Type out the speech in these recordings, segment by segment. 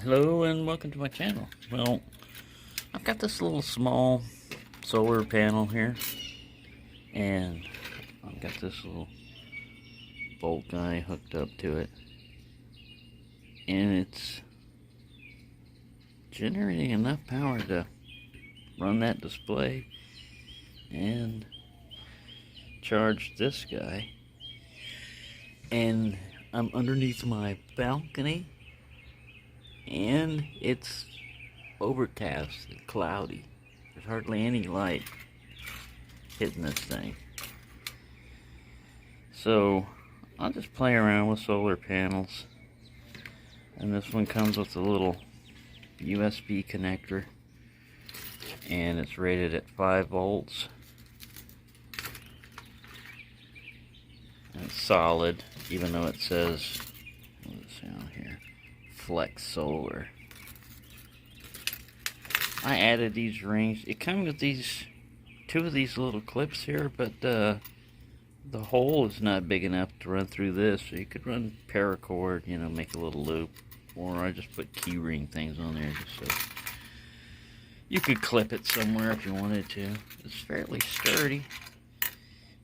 Hello and welcome to my channel. Well, I've got this little small solar panel here, and I've got this little bolt guy hooked up to it, and it's generating enough power to run that display and charge this guy. And I'm underneath my balcony, and it's overcast and cloudy. There's hardly any light hitting this thing. So I'll just play around with solar panels. And this one comes with a little USB connector, and it's rated at 5 volts. And it's solid, even though it says, what does it say on here? Flex Solar. I added these rings. It comes with these two of these little clips here, but the hole is not big enough to run through this. So you could run paracord, make a little loop, or I just put key ring things on there just so you could clip it somewhere if you wanted to. It's fairly sturdy,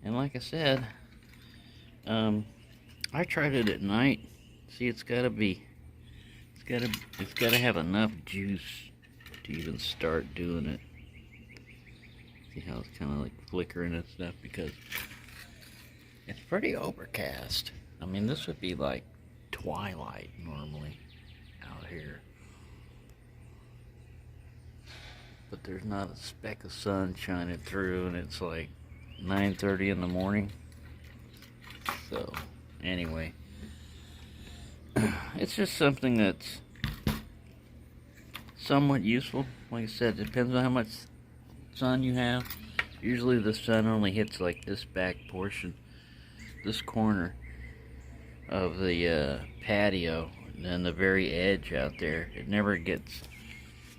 and like I said, I tried it at night. See, it's got to have enough juice to even start doing it. See how it's kind of like flickering and stuff, because it's pretty overcast. I mean, this would be like twilight normally out here, but there's not a speck of sun shining through, and it's like 9:30 in the morning. So anyway, it's just something that's somewhat useful. Like I said, it depends on how much sun you have. Usually the sun only hits like this back portion, this corner of the patio, and then the very edge out there. It never gets,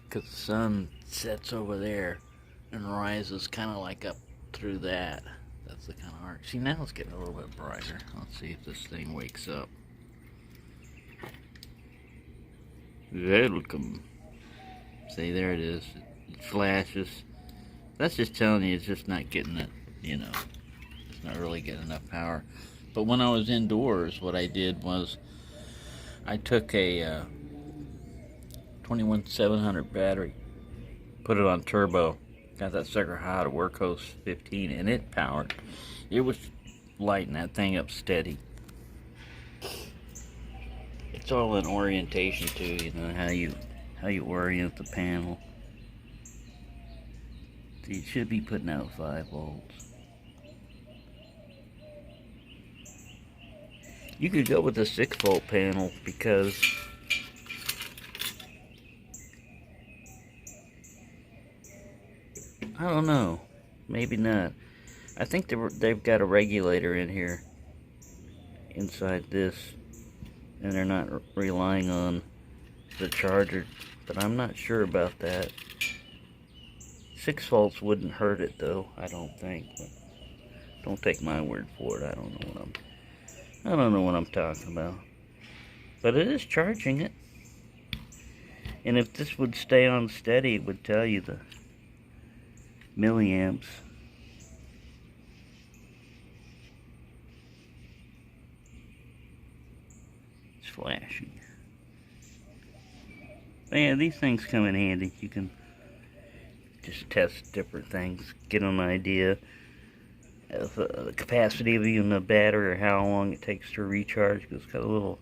because the sun sets over there and rises kind of like up through that. That's the kind of arc. See, now it's getting a little bit brighter. Let's see if this thing wakes up. Welcome. See, there it is. It flashes. That's just telling you it's just not getting it, it's not really getting enough power. But when I was indoors, what I did was I took a 21700 battery, put it on turbo, got that sucker hot, a Workhorse 15, and it powered. It was lighting that thing up steady. It's all in orientation too, how you orient the panel. So you should be putting out 5 volts. You could go with a 6-volt panel, because I don't know, maybe not. I think they've got a regulator in here inside this, and they're not relying on the charger, but I'm not sure about that. 6 volts wouldn't hurt it though, I don't think. But don't take my word for it. I don't know what I'm talking about. But it is charging it. And if this would stay on steady, it would tell you the milliamps. It's flashing. But yeah, these things come in handy. You can just test different things, get an idea of the capacity of even the battery, or how long it takes to recharge. Because it's got a little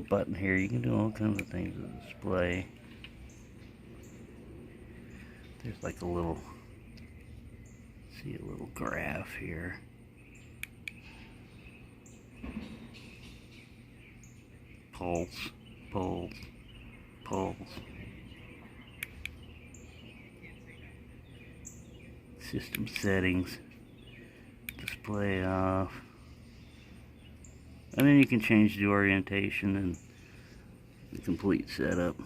button here. You can do all kinds of things with the display. There's like a little graph here. Pulse, pulse, pulse. System settings, display off, and then you can change the orientation and the complete setup.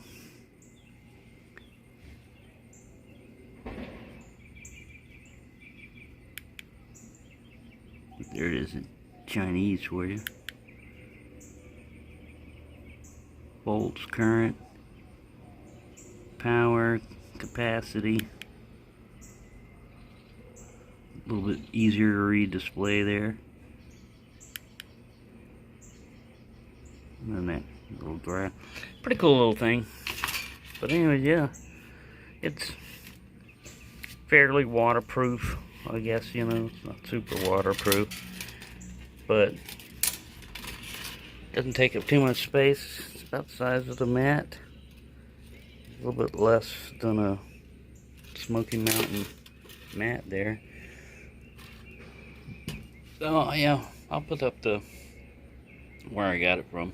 There it is in Chinese for you. Volts, current, power, capacity. A little bit easier to read display there. And then that little graph. Pretty cool little thing. But anyway, yeah. It's fairly waterproof, I guess, you know. It's not super waterproof. But doesn't take up too much space. It's about the size of the mat. A little bit less than a Smoky Mountain mat there. So yeah, I'll put up where I got it from.